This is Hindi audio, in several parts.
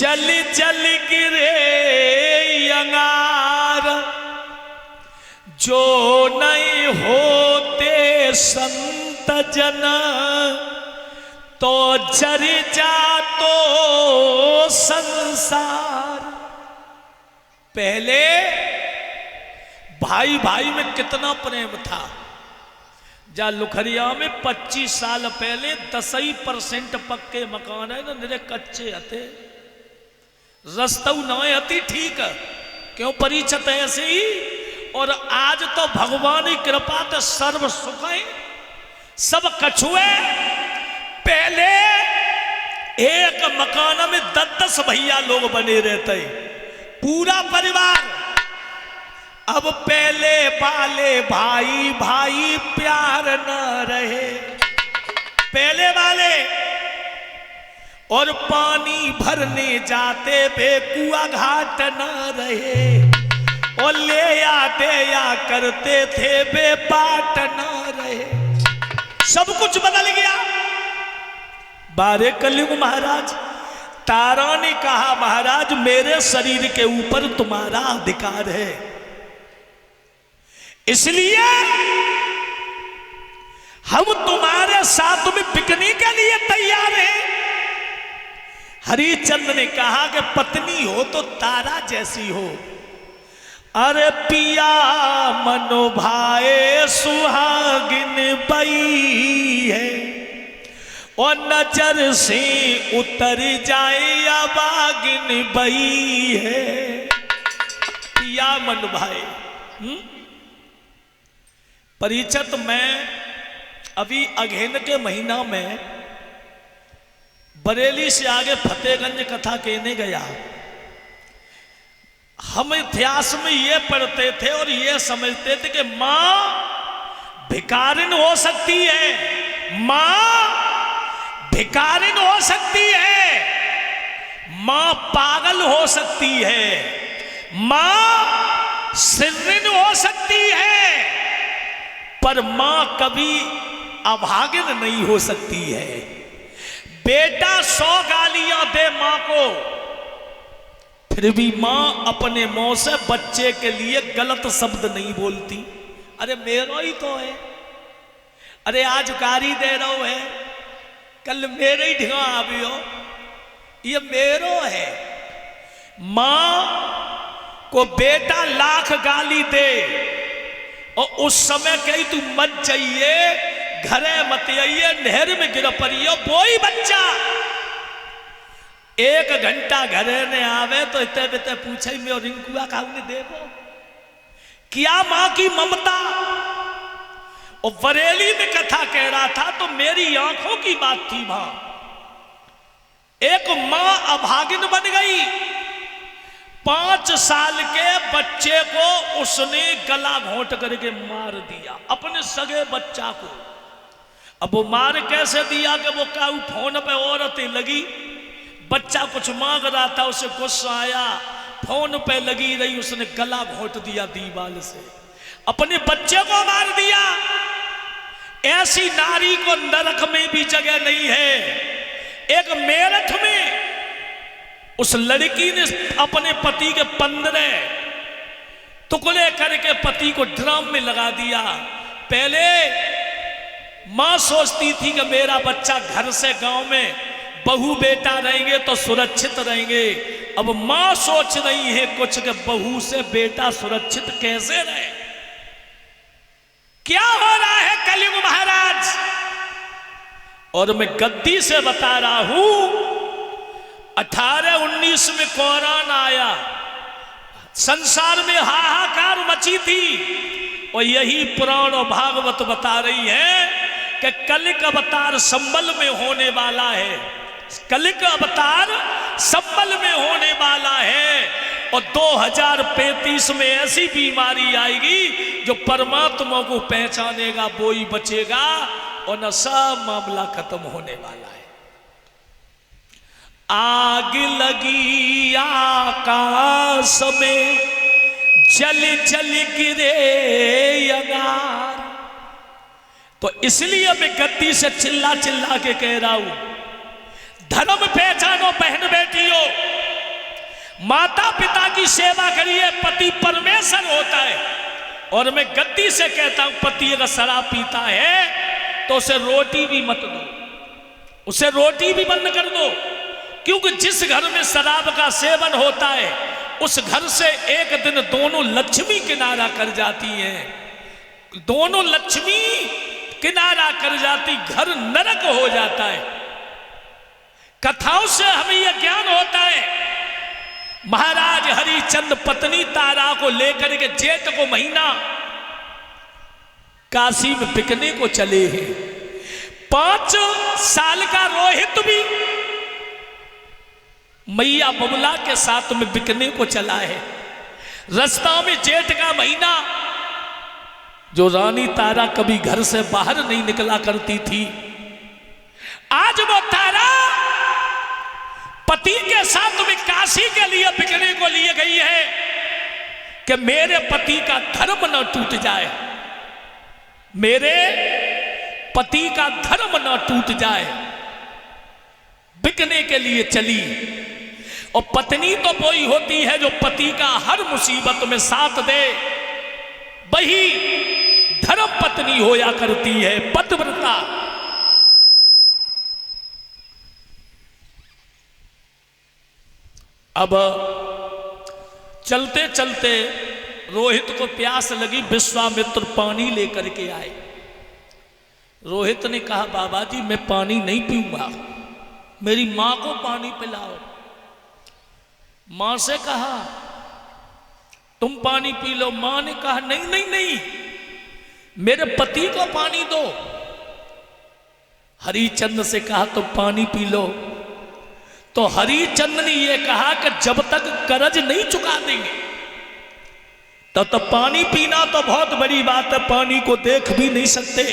चल चल गिरे अंगार, जो नहीं होते संत जन, तो जर जा तो संसार। पहले भाई भाई में कितना प्रेम था। जा लुखरिया में 25 साल पहले 10% पक्के मकान है ना, मेरे कच्चे हते, रस्तऊ नए हती, ठीक है क्यों परिचित है ऐसे ही। और आज तो भगवान की कृपा तो सर्व सुख है, सब कछुए। पहले एक मकान में 10-10 भैया लोग बने रहते, पूरा परिवार। अब पहले वाले भाई भाई प्यार न रहे, पहले वाले। और पानी भरने जाते बे कुआ घाट न रहे, और ले आते या करते थे बे बाट न रहे। सब कुछ बदल गया। बारे कलयुग महाराज तारा ने कहा, महाराज मेरे शरीर के ऊपर तुम्हारा अधिकार है, इसलिए हम तुम्हारे साथ में बिकने के लिए तैयार हैं। हरिचंद्र ने कहा कि पत्नी हो तो तारा जैसी हो। अरे पिया मनो भाए सुहागिन बई है, और नजर से उतर जाए या बागिन बई है। पिया मन भाए परिचित। मैं अभी अघेन के महीना में बरेली से आगे फतेहगंज कथा कहने गया। हम इतिहास में ये पढ़ते थे और ये समझते थे कि मां भिखारिन हो सकती है, मां भिखारिन हो सकती है, मां पागल हो सकती है, मां सिर्रिन हो सकती है, पर मां कभी अभागिन नहीं हो सकती है। बेटा 100 गालियां दे मां को, फिर भी मां अपने मुंह से बच्चे के लिए गलत शब्द नहीं बोलती। अरे मेरा ही तो है, अरे आज गाली दे रहा है, कल मेरे ही ढिगा आवी हो, ये मेरो है। मां को बेटा लाख गाली दे और उस समय कही तू मत जाइए, घरे मत आइए, नहर में गिर पड़ियो, वो ही बच्चा 1 घंटा घरे ने आवे तो इतने बिते पूछे मैं और रिंकुआ खाऊंगे देखो क्या मां की ममता। और बरेली में कथा कह रहा था तो मेरी आंखों की बात थी। वहां एक मां अभागिन बन गई, 5 साल के बच्चे को उसने गला घोंट करके मार दिया, अपने सगे बच्चा को। अब वो मार कैसे दिया कि वो काऊ फोन पे औरतें लगी, बच्चा कुछ मांग रहा था, उसे गुस्सा आया, फोन पे लगी रही, उसने गला घोंट दिया दीवाल से, अपने बच्चे को मार दिया। ऐसी नारी को नरक में भी जगह नहीं है। एक मेरठ में उस लड़की ने अपने पति के 15 टुकड़े करके पति को ड्रम में लगा दिया। पहले मां सोचती थी कि मेरा बच्चा घर से गांव में बहू बेटा रहेंगे तो सुरक्षित रहेंगे। अब मां सोच रही है कुछ कि बहू से बेटा सुरक्षित कैसे रहे। क्या हो रहा है कलयुग महाराज। और मैं गद्दी से बता रहा हूं, 18-19 में कोरोना आया, संसार में हाहाकार मची थी। और यही पुराण और भागवत बता रही है कि कलिक अवतार संबल में होने वाला है, कलिक अवतार संबल में होने वाला है। और 2035 में ऐसी बीमारी आएगी जो परमात्मा को पहचानेगा वो ही बचेगा, और न सब मामला खत्म होने वाला है। आग लगी आकाश में, जल जल गिरे अंगार। तो इसलिए मैं गद्दी से चिल्ला चिल्ला के कह रहा हूं, धर्म पहचानो बहन बेटियों। माता पिता की सेवा करिए, पति परमेश्वर होता है। और मैं गद्दी से कहता हूं, पति अगर शराब पीता है तो उसे रोटी भी मत दो, उसे रोटी भी बंद कर दो। क्योंकि जिस घर में शराब का सेवन होता है उस घर से एक दिन दोनों लक्ष्मी किनारा कर जाती हैं, दोनों लक्ष्मी किनारा कर जाती, घर नरक हो जाता है। कथाओं से हमें यह ज्ञान होता है। महाराज हरिचंद पत्नी तारा को लेकर के जेठ को महीना काशी में बिकने को चले हैं। 5 साल का रोहित भी मैया बबला के साथ में बिकने को चला है। रास्ता में जेठ का महीना, जो रानी तारा कभी घर से बाहर नहीं निकला करती थी, आज वो तारा पति के साथ में काशी के लिए बिकने को लिए गई है कि मेरे पति का धर्म न टूट जाए, मेरे पति का धर्म न टूट जाए। बिकने के लिए चली। और पत्नी तो वही होती है जो पति का हर मुसीबत में साथ दे, वही धर्म पत्नी होया करती है, पतिव्रता। अब चलते चलते रोहित को प्यास लगी, विश्वामित्र पानी लेकर के आए। रोहित ने कहा, बाबा जी मैं पानी नहीं पीऊंगा, मेरी मां को पानी पिलाओ। मां से कहा तुम पानी पी लो। मां ने कहा नहीं नहीं नहीं, मेरे पति को पानी दो। हरिचंद से कहा तुम पानी पी लो। तो हरिचंद ने यह कहा कि जब तक कर्ज नहीं चुका देंगे तब तक पानी पीना तो बहुत बड़ी बात है, पानी को देख भी नहीं सकते।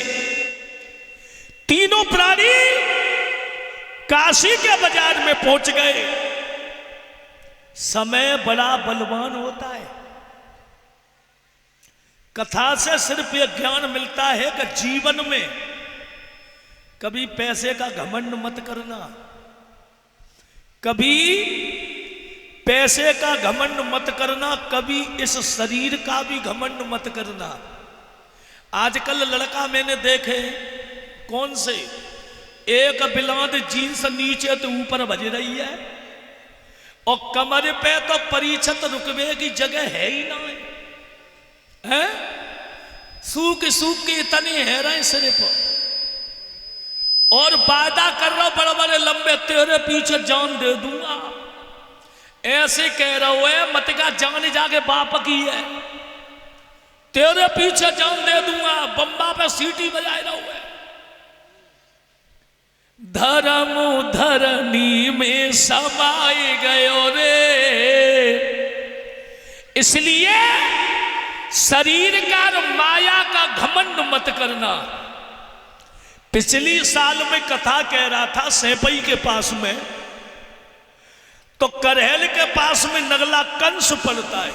तीनों प्राणी काशी के बाजार में पहुंच गए। समय बड़ा बलवान होता है। कथा से सिर्फ यह ज्ञान मिलता है कि जीवन में कभी पैसे का घमंड मत करना, कभी पैसे का घमंड मत करना, कभी इस शरीर का भी घमंड मत करना। आजकल लड़का मैंने देखे, कौन से, एक बिलाद जीन्स नीचे तो ऊपर बज रही है और कमर पे तो परिछत रुकवे की जगह है ही ना है, सूख सूख के इतने है रहे सिर पर। और वादा कर रहा हूं बड़े बड़े लंबे, तेरे पीछे जान दे दूंगा, ऐसे कह रहा है, मत का जान जाके बाप की है, तेरे पीछे जान दे दूंगा, बम्बा पे सीटी बजाए रहा है। धर्म धरनी में समाए गयो रे। इसलिए शरीर का और माया का घमंड मत करना। पिछली साल में कथा कह रहा था सेपई के पास में, तो करहल के पास में नगला कंस पड़ता है।